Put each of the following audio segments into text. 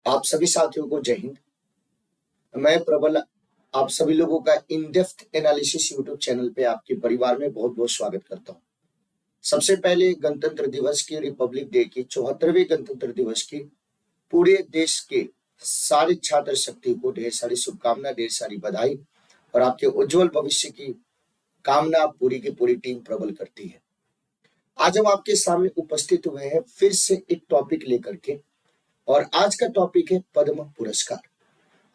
आप सभी साथियों को जय हिंद। मैं प्रबल आप सभी लोगों का in depth analysis YouTube channel पे आपके परिवार में बहुत बहुत स्वागत करता हूं। सबसे पहले गणतंत्र दिवस की, रिपब्लिक डे की 74वें गणतंत्र दिवस की पूरे देश के सारे छात्र शक्ति को ढेर सारी शुभकामना, ढेर सारी बधाई और आपके उज्जवल भविष्य की कामना पूरी की पूरी टीम प्रबल करती है। आज हम आपके सामने उपस्थित हुए हैं फिर से एक टॉपिक लेकर के, और आज का टॉपिक है पद्म पुरस्कार।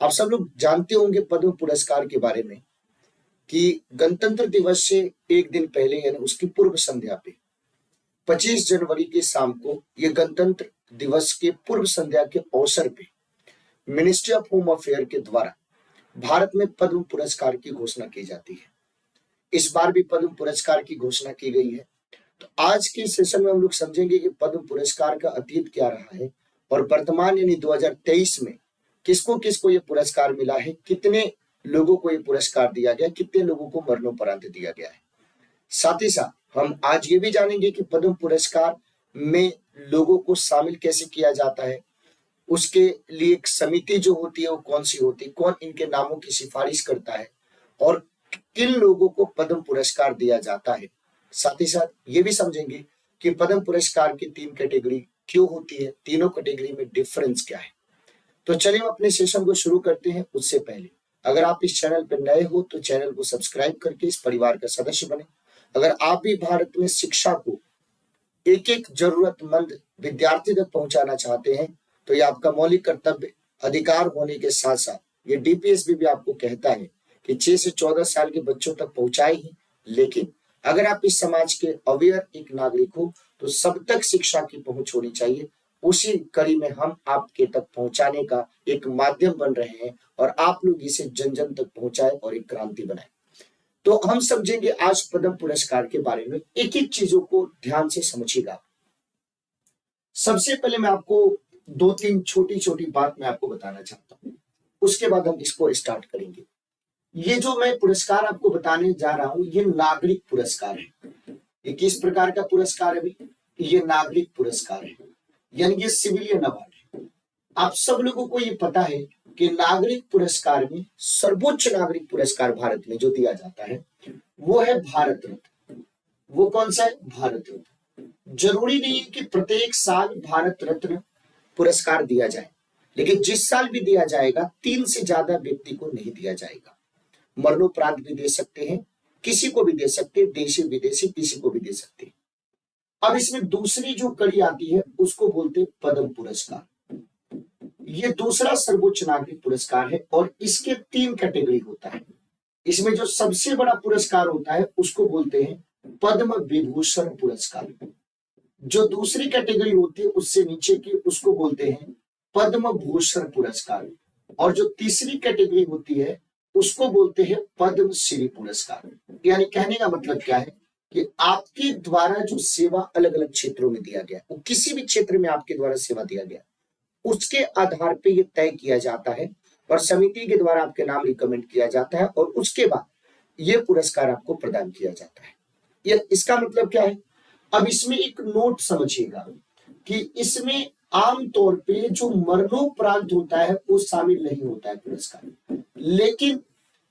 आप सब लोग जानते होंगे पद्म पुरस्कार के बारे में कि गणतंत्र दिवस से एक दिन पहले यानी उसकी पूर्व संध्या पे 25 जनवरी की शाम को ये गणतंत्र दिवस के पूर्व संध्या के अवसर पे मिनिस्ट्री ऑफ होम अफेयर के द्वारा भारत में पद्म पुरस्कार की घोषणा की जाती है। इस बार भी पद्म पुरस्कार की घोषणा की गई है। तो आज के सेशन में हम लोग समझेंगे कि पद्म पुरस्कार का अतीत क्या रहा है और वर्तमान यानी 2023 में किसको किसको ये पुरस्कार मिला है, कितने लोगों को ये पुरस्कार दिया गया, कितने लोगों को मरणोपरांत दिया गया है। साथ ही साथ हम आज ये भी जानेंगे कि पद्म पुरस्कार में लोगों को शामिल कैसे किया जाता है, उसके लिए एक समिति जो होती है वो कौन सी होती है, कौन इनके नामों की सिफारिश करता है और किन लोगों को पद्म पुरस्कार दिया जाता है। साथ ही साथ ये भी समझेंगे कि पद्म पुरस्कार की 3 कैटेगरी क्यों होती है, तीनों कैटेगरी में डिफरेंस क्या है। तो चलिए हम अपने सेशन को शुरू करते हैं। उससे पहले अगर आप इस चैनल पर नए हो तो चैनल को सब्सक्राइब करके इस परिवार का सदस्य बने। अगर आप भी भारत में शिक्षा को एक एक जरूरतमंद विद्यार्थी तक पहुंचाना चाहते हैं तो ये आपका मौलिक कर्तव्य अधिकार होने के साथ साथ ये डीपीएसबी भी आपको कहता है कि 6 से 14 साल के बच्चों तक पहुंचाए ही, लेकिन अगर आप इस समाज के अवेयर एक नागरिक हो तो सब तक शिक्षा की पहुंच होनी चाहिए। उसी कड़ी में हम आपके तक पहुंचाने का एक माध्यम बन रहे हैं और आप लोग इसे जन जन तक पहुंचाए और एक क्रांति बनाए। तो हम समझेंगे आज पद्म पुरस्कार के बारे में, एक एक चीजों को ध्यान से समझिएगा। सबसे पहले मैं आपको 2-3 छोटी छोटी बात मैं आपको बताना चाहता हूं, उसके बाद हम इसको स्टार्ट करेंगे। ये जो मैं पुरस्कार आपको बताने जा रहा हूं ये नागरिक पुरस्कार है। ये किस प्रकार का पुरस्कार है? ये नागरिक पुरस्कार है, यानी ये सिविलियन अवार्ड है। आप सब लोगों को ये पता है कि नागरिक पुरस्कार में सर्वोच्च नागरिक पुरस्कार भारत में जो दिया जाता है वो है भारत रत्न। वो कौन सा है? भारत रत्न। जरूरी नहीं है कि प्रत्येक साल भारत रत्न पुरस्कार दिया जाए, लेकिन जिस साल भी दिया जाएगा 3 से ज्यादा व्यक्ति को नहीं दिया जाएगा। मरणोपरांत भी दे सकते हैं, किसी को भी दे सकते हैं, देशी विदेशी किसी को भी दे सकते हैं। अब इसमें दूसरी जो कड़ी आती है उसको बोलते हैं पद्म पुरस्कार। ये दूसरा सर्वोच्च नागरिक पुरस्कार है और इसके 3 कैटेगरी होता है। इसमें जो सबसे बड़ा पुरस्कार होता है उसको बोलते हैं पद्म विभूषण पुरस्कार। जो दूसरी कैटेगरी होती है उससे नीचे की उसको बोलते हैं पद्म भूषण पुरस्कार, और जो तीसरी कैटेगरी होती है उसको बोलते हैं पद्म श्री पुरस्कार। यानी कहने का मतलब क्या है कि आपके द्वारा जो सेवा अलग अलग क्षेत्रों में दिया गया, वो किसी भी क्षेत्र में आपके द्वारा सेवा दिया गया, उसके आधार पे ये तय किया जाता है और समिति के द्वारा आपके नाम रिकमेंड किया जाता है और उसके बाद ये पुरस्कार आपको प्रदान किया जाता है। ये इसका मतलब क्या है? अब इसमें एक नोट समझिएगा कि इसमें आमतौर पे जो मरणोपरांत होता है वो शामिल नहीं होता है पुरस्कार, लेकिन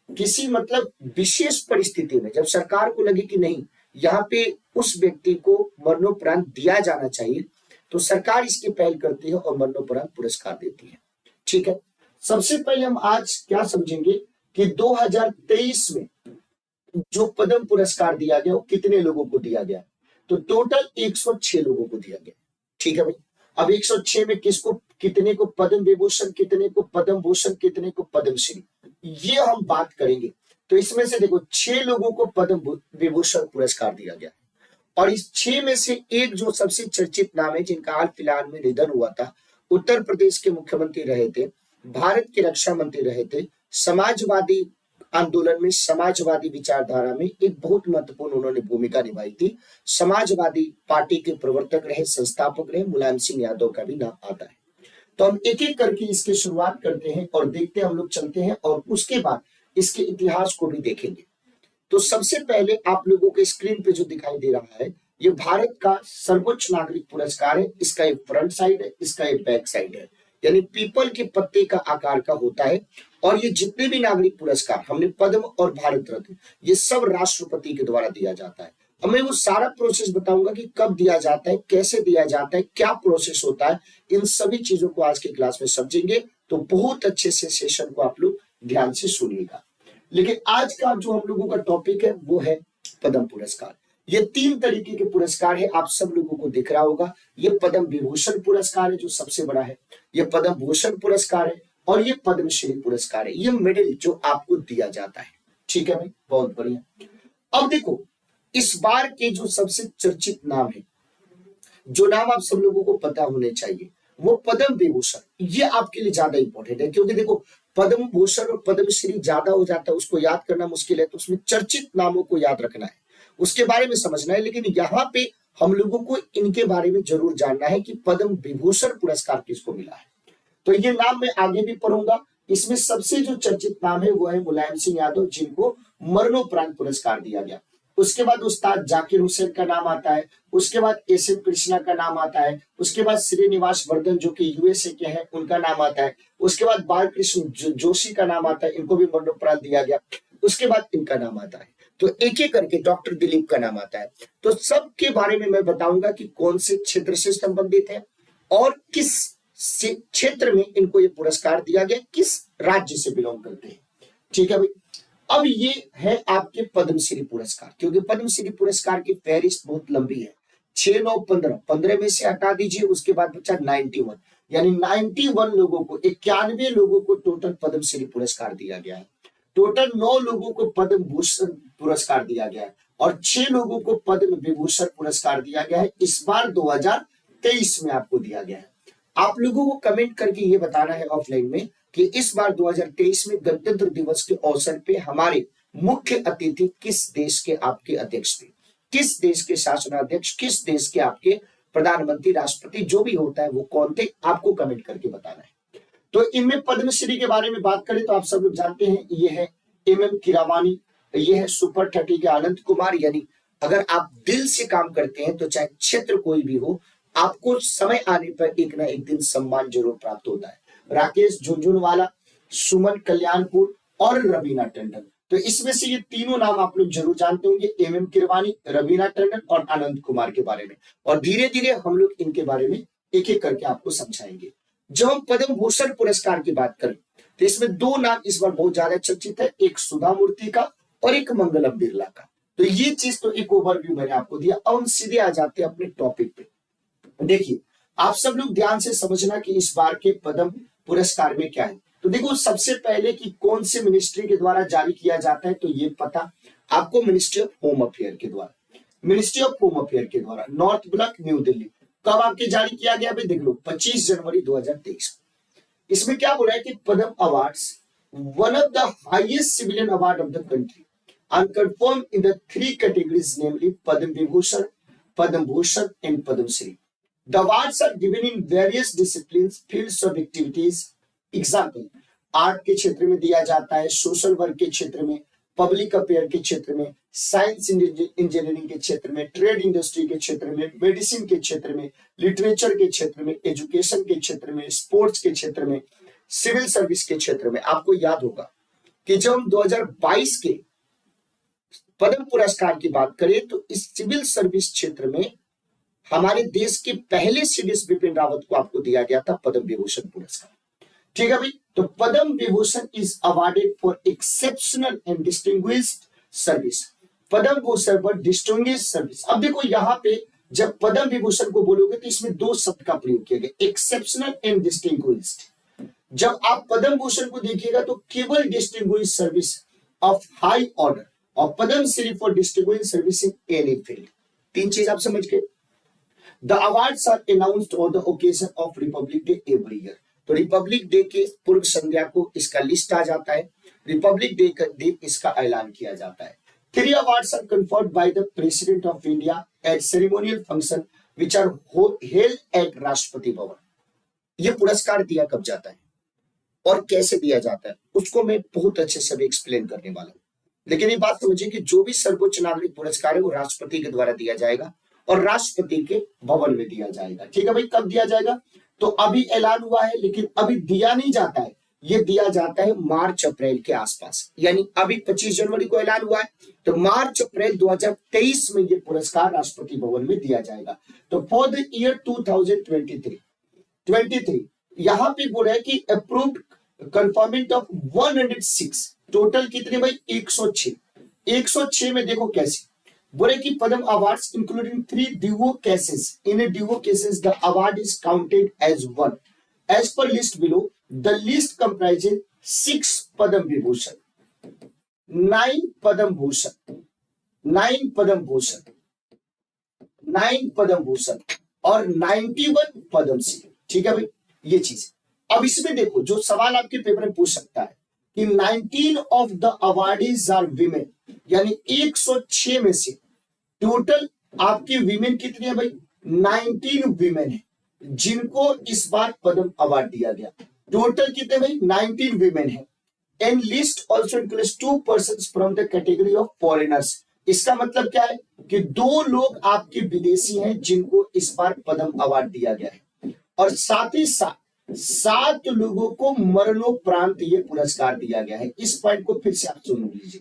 किसी मतलब विशेष परिस्थिति में जब सरकार को लगे कि नहीं यहाँ पे उस व्यक्ति को मरणोपरांत दिया जाना चाहिए तो सरकार इसकी पहल करती है और मरणोपरांत पुरस्कार देती है। ठीक है, सबसे पहले हम आज क्या समझेंगे कि 2023 में जो पद्म पुरस्कार दिया गया वो कितने लोगों को दिया गया? तो टोटल 106 लोगों को दिया गया। ठीक है भाई, अब 106 में किसको, कितने को पद्म विभूषण, कितने को पद्म भूषण, कितने को पद्मश्री, ये हम बात करेंगे। तो इसमें से देखो 6 लोगों को पद्म विभूषण पुरस्कार दिया गया और इस 6 में से एक जो सबसे चर्चित नाम है, जिनका हाल फिलहाल में निधन हुआ था, उत्तर प्रदेश के मुख्यमंत्री रहे थे, भारत के रक्षा मंत्री रहे थे, समाजवादी आंदोलन में, समाजवादी विचारधारा में एक बहुत महत्वपूर्ण उन्होंने भूमिका निभाई थी। समाजवादी पार्टी के प्रवर्तक रहे, संस्थापक रहे, मुलायम सिंह यादव का भी नाम आता है। तो हम एक एक करके इसकी शुरुआत करते हैं और देखते हैं, हम लोग चलते हैं और उसके बाद इसके इतिहास को भी देखेंगे। तो सबसे पहले आप लोगों के स्क्रीन पे जो दिखाई दे रहा है ये भारत का सर्वोच्च नागरिक पुरस्कार है। इसका एक फ्रंट साइड है, इसका एक बैक साइड है। यानी पीपल के पत्ते का आकार का होता है। और ये जितने भी नागरिक पुरस्कार हमने पद्म और भारत रत्न, ये सब राष्ट्रपति के द्वारा दिया जाता है। अब मैं वो सारा प्रोसेस बताऊंगा कि कब दिया जाता है, कैसे दिया जाता है, क्या प्रोसेस होता है, इन सभी चीजों को आज की क्लास में समझेंगे। तो बहुत अच्छे से सेशन को आप लोग ध्यान से सुनिएगा। लेकिन आज का जो हम लोगों का टॉपिक है वो है पद्म पुरस्कार। ये 3 तरीके के पुरस्कार है, आप सब लोगों को दिख रहा होगा। ये पद्म विभूषण पुरस्कार है जो सबसे बड़ा है, ये पद्म भूषण पुरस्कार है, और ये पद्मश्री पुरस्कार है। ये मेडल जो आपको दिया जाता है। ठीक है भाई, बहुत बढ़िया। अब देखो, इस बार के जो सबसे चर्चित नाम है, जो नाम आप सब लोगों को पता होने चाहिए, वो पद्म विभूषण। ये आपके लिए ज्यादा इंपॉर्टेंट है, क्योंकि देखो पद्म भूषण और पद्मश्री ज्यादा हो जाता है, उसको याद करना मुश्किल है। तो उसमें चर्चित नामों को याद रखना है, उसके बारे में समझना है। लेकिन यहाँ पे हम लोगों को इनके बारे में जरूर जानना है कि पद्म विभूषण पुरस्कार किसको मिला है। तो ये नाम मैं आगे भी पढ़ूंगा। इसमें सबसे जो चर्चित नाम है वो है मुलायम सिंह यादव, जिनको मरणोपरांत पुरस्कार दिया गया। उसके बाद उस्ताद जाकिर हुसैन का नाम आता है, उसके बाद एस एम कृष्णा का नाम आता है, उसके बाद श्रीनिवास वर्धन जो कि यूएसए के हैं उनका नाम आता है, उसके बाद बालकृष्ण जोशी का नाम आता है, इनको भी मरणोपरांत दिया गया। उसके बाद इनका नाम आता है, तो एक एक करके डॉक्टर दिलीप का नाम आता है। तो सबके बारे में मैं बताऊंगा कि कौन से क्षेत्र से संबंधित है और किस क्षेत्र में इनको ये पुरस्कार दिया गया, किस राज्य से बिलोंग करते हैं। ठीक है भाई। अब ये है आपके पद्मश्री पुरस्कार, क्योंकि पद्मश्री पुरस्कार की फहरिस्त बहुत लंबी है। 6, 9, 15 में से हटा दीजिए, उसके बाद बचा 91, यानी 91 लोगों को, 91 लोगों को टोटल पद्मश्री पुरस्कार दिया गया है। टोटल 9 लोगों को पद्म भूषण पुरस्कार दिया गया है और 6 लोगों को पद्म विभूषण पुरस्कार दिया गया है। इस बार 2023 में आपको दिया गया है। आप लोगों को कमेंट करके ये बताना है ऑफलाइन में कि इस बार 2023 में गणतंत्र दिवस के अवसर पे हमारे मुख्य अतिथि किस देश के आपके अध्यक्ष थे, किस देश के शासनाध्यक्ष, किस देश के आपके प्रधानमंत्री, राष्ट्रपति, जो भी होता है वो कौन थे, आपको कमेंट करके बताना है। तो इनमें पद्मश्री के बारे में बात करें तो आप सब लोग जानते हैं, ये है MM कीरावानी, ये है सुपर 30 के आनंद कुमार। यानी अगर आप दिल से काम करते हैं तो चाहे क्षेत्र कोई भी हो, आपको समय आने पर एक ना एक दिन सम्मान जरूर प्राप्त होता है। राकेश झुनझुनवाला, सुमन कल्याणपुर और रवीना टंडन। तो इसमें से ये तीनों नाम आप लोग जरूर जानते होंगे, MM कीरवानी, रवीना टंडन और आनंद कुमार के बारे में। और धीरे धीरे हम लोग इनके बारे में एक एक करके आपको समझाएंगे। जब हम पद्म भूषण पुरस्कार की बात करें तो इसमें 2 नाम इस बार बहुत ज्यादा चर्चित है, एक सुधा मूर्ति का और एक मंगलम बिरला का। तो ये चीज तो एक ओवरव्यू मैंने आपको दिया। अब हम सीधे आ जाते हैं अपने टॉपिक पे। देखिए, आप सब लोग ध्यान से समझना कि इस बार के पद्म पुरस्कार में क्या है। तो देखो, सबसे पहले कि कौन से मिनिस्ट्री के द्वारा जारी किया जाता है, तो ये पता आपको, मिनिस्ट्री ऑफ होम अफेयर के द्वारा। मिनिस्ट्री ऑफ होम अफेयर के द्वारा, नॉर्थ ब्लॉक, न्यू दिल्ली। कब आपके जारी किया गया भाई, देख लो, 25 जनवरी 2023। इसमें क्या बोला है कि Padma awards, one of the highest civilian award of the country, and confirmed in the 3 categories, namely Padma Vibhushan, Padma Bhushan and Padma Shri. The awards are given in various disciplines, fields of activities. Example, art के क्षेत्र में दिया जाता है, social work के क्षेत्र में, public affair के क्षेत्र में, साइंस इंजीनियरिंग के क्षेत्र में, ट्रेड इंडस्ट्री के क्षेत्र में, मेडिसिन के क्षेत्र में, लिटरेचर के क्षेत्र में, एजुकेशन के क्षेत्र में, स्पोर्ट्स के क्षेत्र में, सिविल सर्विस के क्षेत्र में। आपको याद होगा कि जब हम 2022 के पद्म पुरस्कार की बात करें तो इस सिविल सर्विस क्षेत्र में हमारे देश के पहले सीडीएस बिपिन रावत को आपको दिया गया था पद्म विभूषण पुरस्कार। ठीक है भाई। तो Padma Vibhushan is awarded for exceptional and distinguished service. Padma Bhushan पर डिस्टिंग्विश्ड सर्विस। अब देखो, यहाँ पे जब पद्म विभूषण को बोलोगे तो इसमें 2 शब्द का प्रयोग किया गया, एक्सेप्शनल एंड डिस्टिंग्विश्ड। जब आप पद्म भूषण को देखिएगा तो केवल distinguished service of high order और Padma Shri for distinguished service in any field. 3 चीज आप समझ गए। The awards are announced on the occasion of Republic Day every year. तो रिपब्लिक डे के पूर्व संध्या को इसका लिस्ट आ जाता है, रिपब्लिक डे का दिन इसका ऐलान किया जाता है। 3 awards are conferred by the president of India at ceremonial function which are held at Rashtrapati Bhavan. ये पुरस्कार दिया कब जाता है और कैसे दिया जाता है, उसको मैं बहुत अच्छे से एक्सप्लेन करने वाला हूं। लेकिन ये बात समझिए कि जो भी सर्वोच्च नागरिक पुरस्कार है वो राष्ट्रपति के द्वारा दिया जाएगा और राष्ट्रपति के भवन में दिया जाएगा। ठीक है भाई। कब दिया जाएगा, तो अभी ऐलान हुआ है, लेकिन अभी दिया नहीं जाता है, ये दिया जाता है मार्च अप्रैल के आसपास, यानी अभी 25 जनवरी को ऐलान हुआ है, तो मार्च अप्रैल 2023 में ये पुरस्कार राष्ट्रपति भवन में दिया जाएगा। तो फॉर द ईयर 2023 यहां पे बोल रहा है कि अप्रूव्ड कंफर्मेंट ऑफ 106, टोटल कितने भाई 106 में देखो कैसे बोले कि Padma awards including 3 duo cases, in duo cases the award is counted as one as per list below, the list comprises 6 Padma Vibhushan, 9 Padma Bhushan, 9 Padma Bhushan, 9 Padma Bhushan और 91 पद्मश्री। ठीक है भाई, ये चीज। अब इसमें देखो जो सवाल आपके पेपर में पूछ सकता है कि 19 of the awardees are women, यानी 106 में से टोटल आपके विमेन कितने हैं भाई, 19 विमेन है जिनको इस बार पद्म अवार्ड दिया गया। टोटल कितने भाई 19 विमेन है। And list also includes 2 persons from the category of foreigners. इसका मतलब क्या है कि 2 लोग आपके विदेशी हैं जिनको इस बार पद्म अवार्ड दिया गया है, और साथ ही साथ 7 लोगों को मरणोपरांत ये पुरस्कार दिया गया है। इस पॉइंट को फिर से आप सुन लीजिए,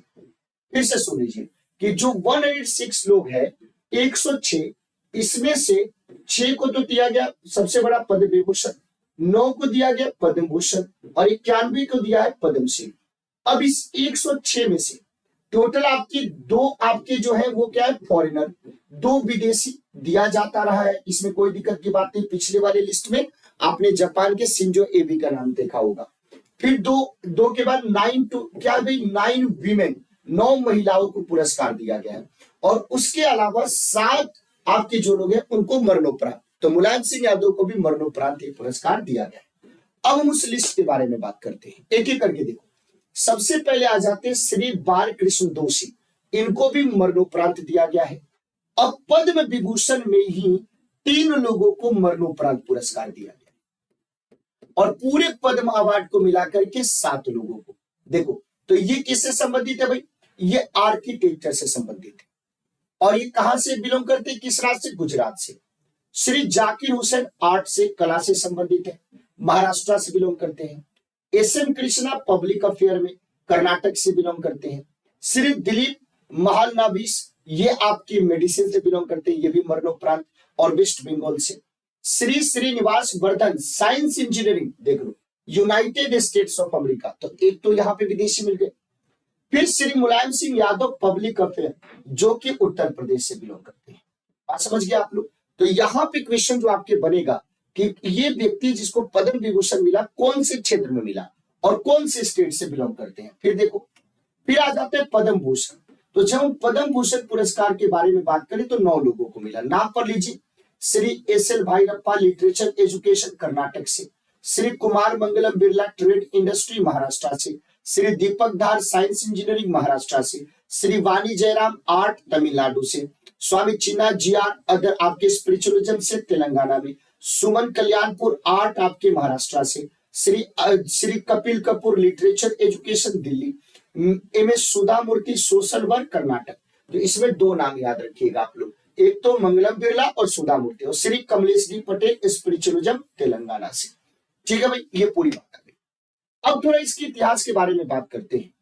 फिर से सुन लीजिए कि जो 106 लोग हैं, 106 इसमें से 6 को तो दिया गया सबसे बड़ा पद्म विभूषण, 9 को दिया गया पद्म भूषण और 91 को दिया है पद्मश्री। अब इस 106 में से टोटल आपके 2 आपके जो है वो क्या है फॉरेनर, 2 विदेशी दिया जाता रहा है, इसमें कोई दिक्कत की बात नहीं। पिछले वाले लिस्ट में आपने जापान के शिंजो एबे का नाम देखा होगा। फिर 2 के बाद 9 वीमेन, 9 महिलाओं को पुरस्कार दिया गया है, और उसके अलावा 7 आपके जो लोग हैं उनको मरणोपरांत, तो मुलायम सिंह यादव को भी मरणोपरांत ये पुरस्कार दिया गया है। अब हम उस लिस्ट के बारे में बात करते हैं, एक एक करके देखो। सबसे पहले आ जाते हैं श्री बालकृष्ण दोषी, इनको भी मरणोपरांत दिया गया है। अब पद्म विभूषण में ही 3 लोगों को मरणोपरांत पुरस्कार दिया गया और पूरे पद्म अवार्ड को मिलाकर के 7 लोगों को। देखो तो ये किससे संबंधित है भाई, ये आर्किटेक्चर से संबंधित है, और ये कहां से बिलोंग करते हैं, किस राज्य से, गुजरात से। श्री जाकिर हुसैन आर्ट से, कला से संबंधित है, महाराष्ट्र से बिलोंग करते हैं। एसएम कृष्णा पब्लिक अफेयर में कर्नाटक से बिलोंग करते हैं। श्री दिलीप महालनाबिस ये आपकी मेडिसिन से बिलोंग करते हैं, ये भी मरणोपरांत और वेस्ट बंगाल से। श्री श्रीनिवास वर्धन साइंस इंजीनियरिंग, देख लो यूनाइटेड स्टेट्स ऑफ अमेरिका, तो एक तो यहाँ पे विदेशी मिल गए। फिर श्री मुलायम सिंह यादव पब्लिक अफेयर जो कि उत्तर प्रदेश से बिलोंग करते हैं। बात समझ गए आप लोग। तो यहाँ पे क्वेश्चन जो आपके बनेगा कि ये व्यक्ति जिसको पद्म विभूषण मिला कौन से क्षेत्र में मिला और कौन से स्टेट से बिलोंग करते हैं। फिर देखो, फिर आ जाते हैं पद्म भूषण। तो जब हम पद्म भूषण पुरस्कार के बारे में बात करें तो 9 लोगों को मिला, नाम पर लीजिए। श्री एस.एल. भाईरप्पा लिटरेचर एजुकेशन कर्नाटक से, श्री कुमार मंगलम बिरला ट्रेड इंडस्ट्री महाराष्ट्र से, श्री दीपक धार साइंस इंजीनियरिंग महाराष्ट्र से, श्री वाणी जयराम आर्ट तमिलनाडु से, स्वामी चिन्ना जीआर अदर आपके स्पिरिचुअलिज्म से तेलंगाना में, सुमन कल्याणपुर आर्ट आपके महाराष्ट्र से, Shri Kapil Kapoor literature education Delhi, M S Sudha Murty social work Karnataka. तो इसमें 2 नाम याद रखिएगा आप लोग, एक तो मंगलम बिरला और सुधा मूर्ति, और श्री कमलेश डी पटेल स्पिरिचुअलिज्म तेलंगाना से। ठीक है भाई, ये पूरी बात है। अब थोड़ा इसके इतिहास के बारे में बात करते हैं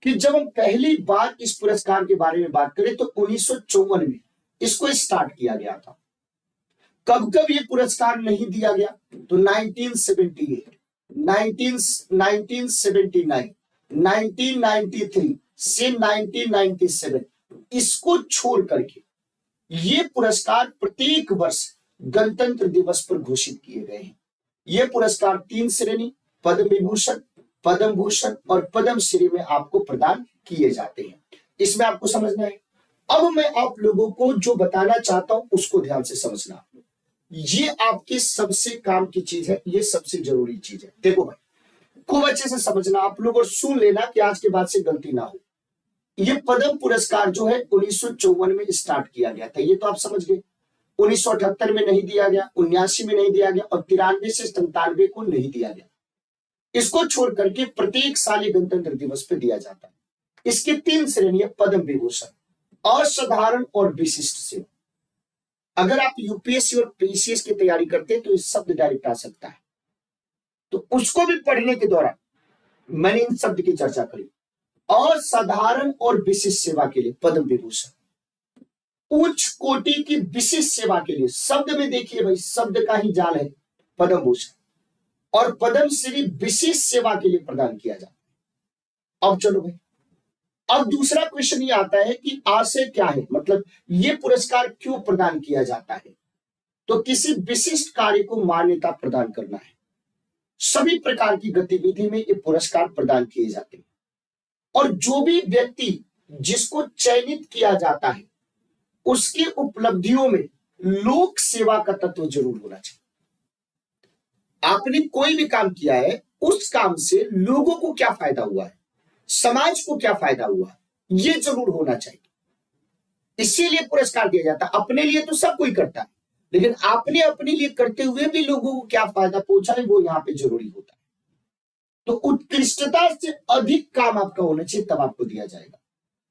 कि जब हम पहली बार इस पुरस्कार के बारे में बात करें तो 1954 में इसको स्टार्ट किया गया था। कब कब ये पुरस्कार नहीं दिया गया, तो 1978, 1979, 1993 से 1997, इसको छोड़ करके ये पुरस्कार प्रत्येक वर्ष गणतंत्र दिवस पर घोषित किए गए हैं। ये पुरस्कार 3 श्रेणी पद्म विभूषण, पद्म भूषण और पद्मश्री में आपको प्रदान किए जाते हैं। इसमें आपको समझना है। अब मैं आप लोगों को जो बताना चाहता हूं उसको ध्यान से समझना। ये आपके सबसे काम की चीज है, ये सबसे जरूरी चीज है। देखो भाई, खूब अच्छे से समझना आप लोग और सुन लेना कि आज के बाद से गलती ना हो। ये पद्म पुरस्कार जो है 1954 में स्टार्ट किया गया था, ये तो आप समझ गए। 1978 में नहीं दिया गया, 79 में नहीं दिया गया और 93 से 97 को नहीं दिया गया। इसको छोड़ करके प्रत्येक साल गणतंत्र दिवस पे दिया जाता है। इसके 3 श्रेणियां पद्म विभूषण, असाधारण और विशिष्ट सेवा। अगर आप यूपीएससी और पीसीएस की तैयारी करते हैं तो ये शब्द डायरेक्ट आ सकता है, तो उसको भी पढ़ने के दौरान मैंने इन शब्द की चर्चा करी। असाधारण और विशिष्ट सेवा के लिए पद्म विभूषण, उच्च कोटि की विशिष्ट सेवा के लिए, शब्द में देखिए भाई, शब्द का ही जाल है, पद्म भूषण और पद्मश्री विशिष्ट सेवा के लिए प्रदान किया जाता है। अब चलो भाई, अब दूसरा क्वेश्चन ये आता है कि आशय क्या है, मतलब ये पुरस्कार क्यों प्रदान किया जाता है? तो किसी विशिष्ट कार्य को मान्यता प्रदान करना है। सभी प्रकार की गतिविधि में ये पुरस्कार प्रदान किए जाते हैं और जो भी व्यक्ति जिसको चयनित किया जाता है उसकी उपलब्धियों में लोक सेवा का तत्व जरूर होना चाहिए। आपने कोई भी काम किया है, उस काम से लोगों को क्या फायदा हुआ है, समाज को क्या फायदा हुआ है, ये जरूर होना चाहिए। इसीलिए पुरस्कार दिया जाता है। अपने लिए तो सब कोई करता है, लेकिन आपने अपने लिए करते हुए भी लोगों को क्या फायदा पहुंचा है, वो यहाँ पे जरूरी होता है। तो उत्कृष्टता से अधिक काम आपका होना चाहिए, तब आपको दिया जाएगा।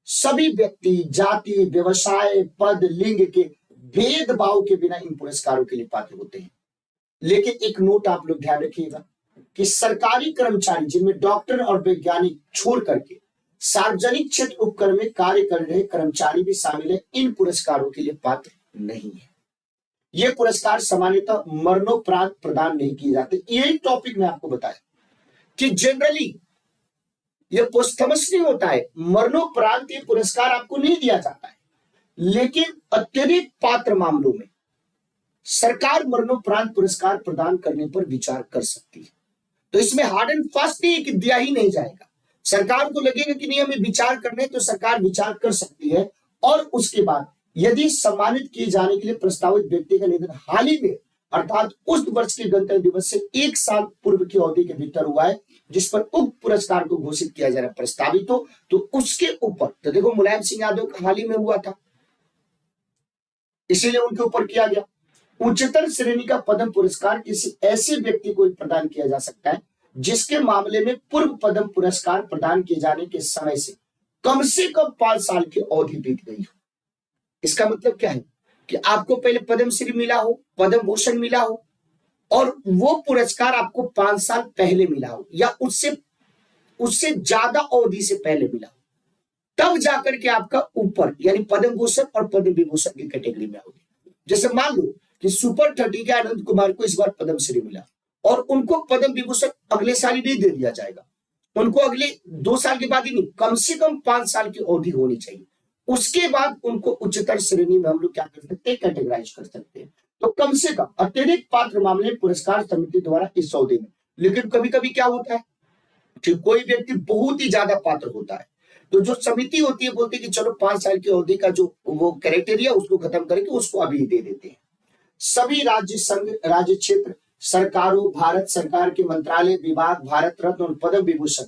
सभी व्यक्ति, जाति, व्यवसाय, पद, लिंग के भेदभाव के बिना इन पुरस्कारों के लिए पात्र होते हैं। लेकिन एक नोट आप लोग ध्यान रखिएगा कि सरकारी कर्मचारी, जिनमें डॉक्टर और वैज्ञानिक छोड़ करके सार्वजनिक क्षेत्र उपक्रम में कार्य कर रहे कर्मचारी भी शामिल है, इन पुरस्कारों के लिए पात्र नहीं है। ये पुरस्कार सामान्यतः मरणोपरांत प्रदान नहीं किए जाते। यही टॉपिक मैं आपको बताया कि जनरली ये पोस्थमस नहीं होता है, मरणोपरांत ये पुरस्कार आपको नहीं दिया जाता है, लेकिन अत्यधिक पात्र मामलों में सरकार मरणोपरांत पुरस्कार प्रदान करने पर विचार कर सकती है। तो इसमें हार्ड एंड फास्ट नहीं है कि दिया ही नहीं जाएगा। सरकार को लगेगा कि नहीं हमें विचार करने, तो सरकार विचार कर सकती है और उसके बाद यदि सम्मानित किए जाने के लिए प्रस्तावित व्यक्ति का निधन हाल ही में अर्थात उस वर्ष के गणतंत्र दिवस से 1 साल पूर्व की अवधि के भीतर हुआ है, जिस पर उक्त पुरस्कार को घोषित किया जा रहा है प्रस्तावित हो, तो उसके ऊपर, तो देखो मुलायम सिंह यादव का हाल ही में हुआ था, इसीलिए उनके ऊपर किया गया। उच्चतर श्रेणी का पद्म पुरस्कार किसी ऐसे व्यक्ति को प्रदान किया जा सकता है जिसके मामले में पूर्व पद्म पुरस्कार प्रदान किए जाने के समय से कम 5 साल की अवधि बीत गई हो। इसका मतलब क्या है कि आपको पहले पद्मश्री मिला हो, पद्म भूषण मिला हो और वो पुरस्कार आपको 5 साल पहले मिला हो या उससे ज्यादा अवधि से पहले मिला हो, तब जाकर के आपका ऊपर यानी पद्म भूषण और पद्म विभूषण की कैटेगरी में होगी। जैसे मान लो कि सुपर 30 के आनंद कुमार को इस बार पद्मश्री मिला और उनको पद्म विभूषण अगले साल ही नहीं दे दिया जाएगा, उनको अगले 2 साल के बाद ही नहीं, कम से कम 5 साल की अवधि होनी चाहिए। उसके बाद उनको उच्चतर श्रेणी में हम लोग क्या कर सकते हैं, कैटेगराइज कर सकते हैं। तो कम से कम अत्यधिक पात्र मामले पुरस्कार समिति द्वारा इस अवधि में। लेकिन कभी कभी क्या होता है कि कोई व्यक्ति बहुत ही ज्यादा पात्र होता है, तो जो समिति होती है बोलती है कि चलो 5 साल की अवधि का जो वो क्राइटेरिया उसको खत्म करके उसको अभी दे देते हैं। सभी राज्य, संघ, राज्य क्षेत्र सरकारों, भारत सरकार के मंत्रालय, विभाग, भारत रत्न और पद्म विभूषण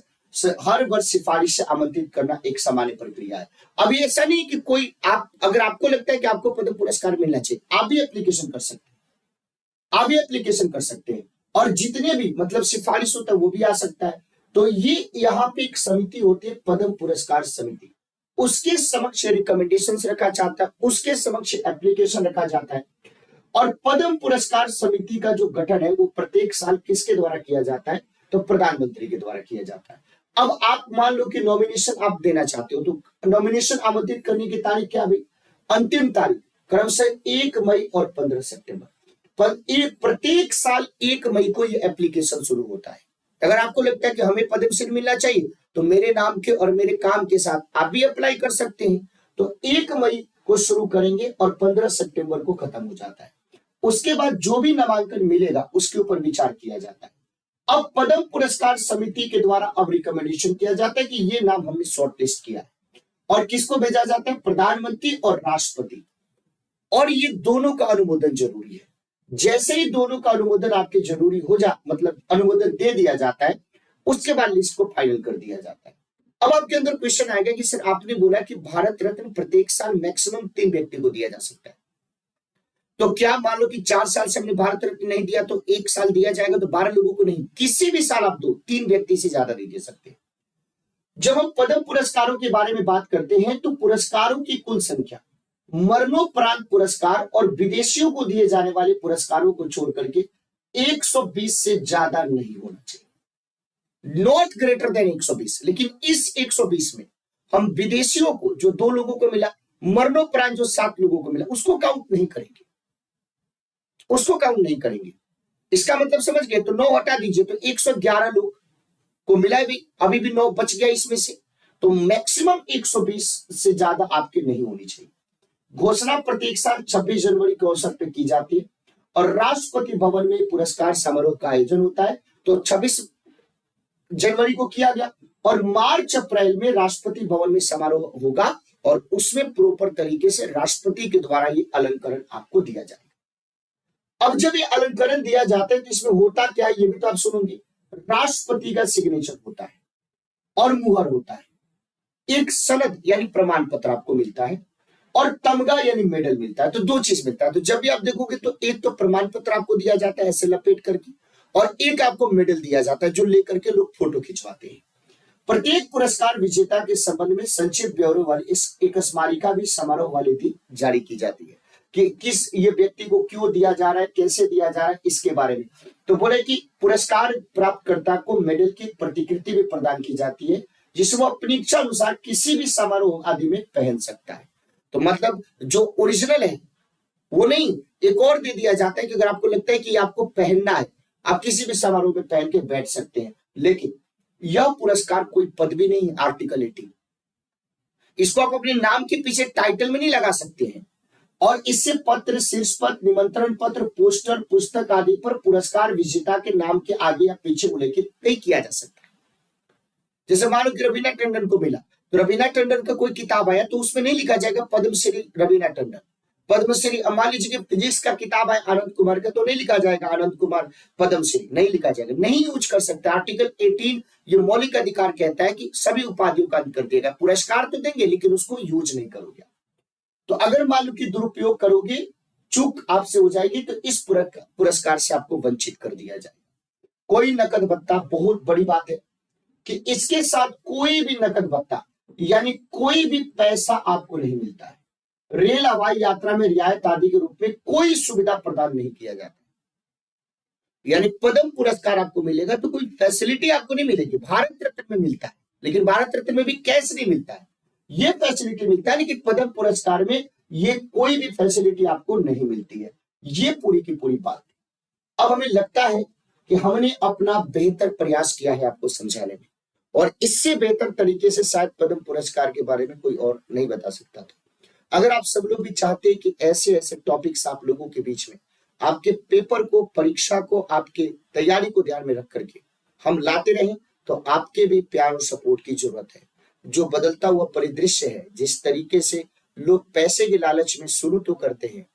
हर वर्ष सिफारिश से आमंत्रित करना एक सामान्य प्रक्रिया है। अभी ऐसा नहीं कि कोई अगर आपको लगता है कि आपको पद्म पुरस्कार मिलना चाहिए, आप भी एप्लीकेशन कर सकते हैं, और जितने भी मतलब सिफारिश होता है वो भी आ सकता है। तो ये यहाँ पे एक समिति होती है, पद्म पुरस्कार समिति, उसके समक्ष रिकमेंडेशन रखा जाता है, उसके समक्ष एप्लीकेशन रखा जाता है। और पद्म पुरस्कार समिति का जो गठन है वो प्रत्येक साल किसके द्वारा किया जाता है, तो प्रधानमंत्री के द्वारा किया जाता है। अब आप मान लो कि नॉमिनेशन आप देना चाहते हो, तो नॉमिनेशन आमंत्रित करने की तारीख क्या है? अंतिम तारीख क्रमशः 1 मई और 15 सितंबर। प्रत्येक साल 1 मई को ये एप्लीकेशन शुरू होता है। अगर आपको लगता है कि हमें पद्मश्री मिलना चाहिए, तो मेरे नाम के और मेरे काम के साथ आप भी अप्लाई कर सकते हैं। तो 1 मई को शुरू करेंगे और 15 सितंबर को खत्म हो जाता है। उसके बाद जो भी नामांकन मिलेगा उसके ऊपर विचार किया जाता है। अब पद्म पुरस्कार समिति के द्वारा अब रिकमेंडेशन किया जाता है कि ये नाम हमने शॉर्टलिस्ट किया है, और किसको भेजा जाता है? प्रधानमंत्री और राष्ट्रपति, और ये दोनों का अनुमोदन जरूरी है। जैसे ही दोनों का अनुमोदन आपके जरूरी हो मतलब अनुमोदन दे दिया जाता है, उसके बाद लिस्ट को फाइनल कर दिया जाता है। अब आपके अंदर क्वेश्चन आएगा कि सर आपने बोला कि भारत रत्न प्रत्येक साल मैक्सिमम 3 व्यक्ति को दिया जा सकता है, तो क्या मान लो कि 4 साल से हमने भारत रत्न नहीं दिया तो 1 साल दिया जाएगा तो 12 लोगों को नहीं, किसी भी साल आप दो, 3 व्यक्ति से ज्यादा नहीं दे सकते। जब हम पद्म पुरस्कारों के बारे में बात करते हैं तो पुरस्कारों की कुल संख्या मरणोपरांत पुरस्कार और विदेशियों को दिए जाने वाले पुरस्कारों को छोड़ करके 120 से ज्यादा नहीं होना चाहिए, नॉट ग्रेटर देन 120। लेकिन इस 120 में हम विदेशियों को, जो 2 लोगों को मिला, मरणोपरांत जो 7 लोगों को मिला, उसको काउंट नहीं करेंगे, उसको काउंट नहीं करेंगे। इसका मतलब समझ गए? तो 9 हटा दीजिए तो 111 लोग को मिला है भी, अभी भी 9 बच गया इसमें से, तो मैक्सिमम 120 से ज्यादा आपके नहीं होनी चाहिए। घोषणा प्रत्येक साल 26 जनवरी के अवसर पर की जाती है और राष्ट्रपति भवन में पुरस्कार समारोह का आयोजन होता है। तो 26 जनवरी को किया गया और मार्च अप्रैल में राष्ट्रपति भवन में समारोह होगा और उसमें प्रॉपर तरीके से राष्ट्रपति के द्वारा ये अलंकरण आपको दिया जाएगा। अब जब ये अलंकरण दिया जाता है तो इसमें होता क्या है, ये भी तो आप सुनोगे। राष्ट्रपति का सिग्नेचर होता है और मुहर होता है, एक सनद यानी प्रमाण पत्र आपको मिलता है और तमगा यानी मेडल मिलता है। तो 2 चीज मिलता है। तो जब भी आप देखोगे तो एक तो प्रमाण पत्र आपको दिया जाता है ऐसे लपेट करके, और एक आपको मेडल दिया जाता है जो लेकर के लोग फोटो खिंचवाते हैं। प्रत्येक पुरस्कार विजेता के संबंध में संक्षिप्त ब्यौरे वाली एक स्मारिका भी समारोह वाले दिन जारी की जाती है कि किस ये व्यक्ति को क्यों दिया जा रहा है, कैसे दिया जा रहा है, इसके बारे में। तो बोले कि पुरस्कार प्राप्तकर्ता को मेडल की प्रतिकृति भी प्रदान की जाती है जिसे वो अपनी इच्छा अनुसार किसी भी समारोह आदि में पहन सकता है। तो मतलब जो ओरिजिनल है वो नहीं, एक और दे दिया जाता है कि अगर आपको लगता है कि आपको पहनना है, आप किसी भी समारोह में पहन के बैठ सकते हैं। लेकिन यह पुरस्कार कोई पदवी नहीं है, आर्टिकल 18। इसको आप अपने नाम के पीछे टाइटल में नहीं लगा सकते हैं और इससे पत्र, शीर्ष पत्र, निमंत्रण पत्र, पोस्टर, पुस्तक आदि पर पुरस्कार विजेता के नाम के आगे या पीछे उल्लेखित नहीं किया जा सकता। जैसे मानो कि रवीना टंडन को मिला तो रवीना टंडन का कोई किताब आया तो उसमें नहीं लिखा जाएगा पद्मश्री रवीना टंडन। पद्मश्री, मान लीजिए कि फिजिक्स का किताब है आनंद कुमार का, तो नहीं लिखा जाएगा आनंद कुमार पद्मश्री, नहीं लिखा जाएगा, नहीं यूज कर सकता। आर्टिकल 18 ये मौलिक अधिकार कहता है कि सभी उपाधियों का अधिकार देगा, पुरस्कार तो देंगे लेकिन उसको यूज नहीं करोगे। तो अगर मान लो कि दुरुपयोग करोगे, चूक आपसे हो जाएगी, तो इस पुरस्कार से आपको वंचित कर दिया जाएगा। कोई नकद भत्ता, बहुत बड़ी बात है कि इसके साथ कोई भी नकद भत्ता यानी कोई भी पैसा आपको नहीं मिलता है। रेल हवाई यात्रा में रियायत आदि के रूप में कोई सुविधा प्रदान नहीं किया जाता। यानी पद्म पुरस्कार आपको मिलेगा तो कोई फैसिलिटी आपको नहीं मिलेगी। भारत रत्न में मिलता है लेकिन भारत रत्न में भी कैश नहीं मिलता है, ये फैसिलिटी मिलता है, लेकिन पद्म पुरस्कार में ये कोई भी फैसिलिटी आपको नहीं मिलती है। ये पूरी की पूरी बात है। अब हमें लगता है कि हमने अपना बेहतर प्रयास किया है आपको समझाने में, और इससे बेहतर तरीके से शायद पद्म पुरस्कार के बारे में कोई और नहीं बता सकता था। अगर आप सब लोग भी चाहते हैं कि ऐसे ऐसे टॉपिक्स आप लोगों के बीच में आपके पेपर को, परीक्षा को, आपके तैयारी को ध्यान में रख करके हम लाते रहें, तो आपके भी प्यार और सपोर्ट की जरूरत है। जो बदलता हुआ परिदृश्य है, जिस तरीके से लोग पैसे के लालच में शुरू तो करते हैं,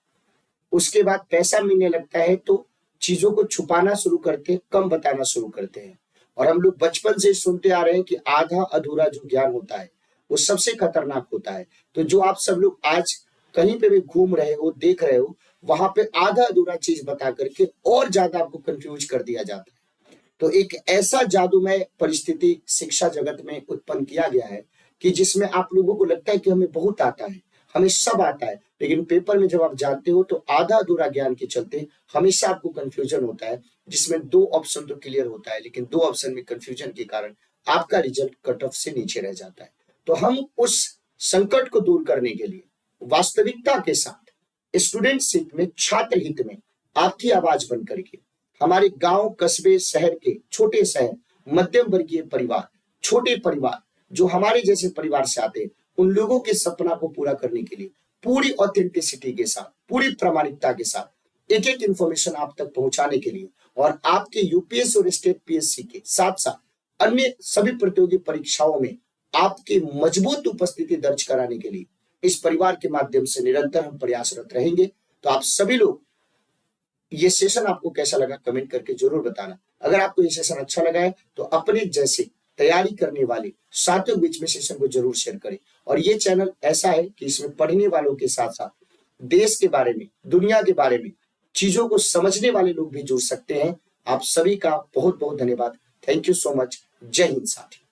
उसके बाद पैसा मिलने लगता है तो चीजों को छुपाना शुरू करते, कम बताना शुरू करते हैं। और हम लोग बचपन से सुनते आ रहे हैं कि आधा अधूरा जो ज्ञान होता है वो सबसे खतरनाक होता है। तो जो आप सब लोग आज कहीं पे भी घूम रहे हो, देख रहे हो, वहां पे आधा अधूरा चीज बता करके और ज्यादा आपको कंफ्यूज कर दिया जाता है। तो एक ऐसा जादूमय परिस्थिति शिक्षा जगत में उत्पन्न किया गया है कि जिसमें आप लोगों को लगता है कि हमें बहुत आता है, हमें सब आता है, लेकिन पेपर में जब आप जाते हो तो आधा अधूरा ज्ञान के चलते हमेशा आपको कंफ्यूजन होता है, जिसमें 2 ऑप्शन तो क्लियर होता है लेकिन 2 ऑप्शन में कंफ्यूजन के कारण आपका रिजल्ट कट ऑफ से नीचे रह जाता है। तो हम उस संकट को दूर करने के लिए वास्तविकता के साथ स्टूडेंटशिप में, छात्र हित में आपकी आवाज बन करके हमारे गांव, कस्बे, शहर के छोटे शहर, मध्यम वर्गीय परिवार, छोटे परिवार जो हमारे जैसे परिवार से आते हैं, उन लोगों के सपना को पूरा करने के लिए पूरी ऑथेंटिसिटी के साथ, पूरी प्रामाणिकता के साथ एक एक इंफॉर्मेशन आप तक पहुंचाने के लिए और आपके यूपीएससी और स्टेट पीएससी के साथ साथ अन्य सभी प्रतियोगी परीक्षाओं में आपकी मजबूत उपस्थिति दर्ज कराने के लिए इस परिवार के माध्यम से निरंतर हम प्रयासरत रहेंगे। तो आप सभी लोग, ये सेशन आपको कैसा लगा कमेंट करके जरूर बताना। अगर आपको ये सेशन अच्छा लगा है तो अपने जैसे तैयारी करने वाले साथियों के बीच में सेशन को जरूर शेयर करें। और ये चैनल ऐसा है कि इसमें पढ़ने वालों के साथ साथ देश के बारे में, दुनिया के बारे में चीजों को समझने वाले लोग भी जुड़ सकते हैं। आप सभी का बहुत बहुत धन्यवाद। Thank you so much. जय हिंद साथी।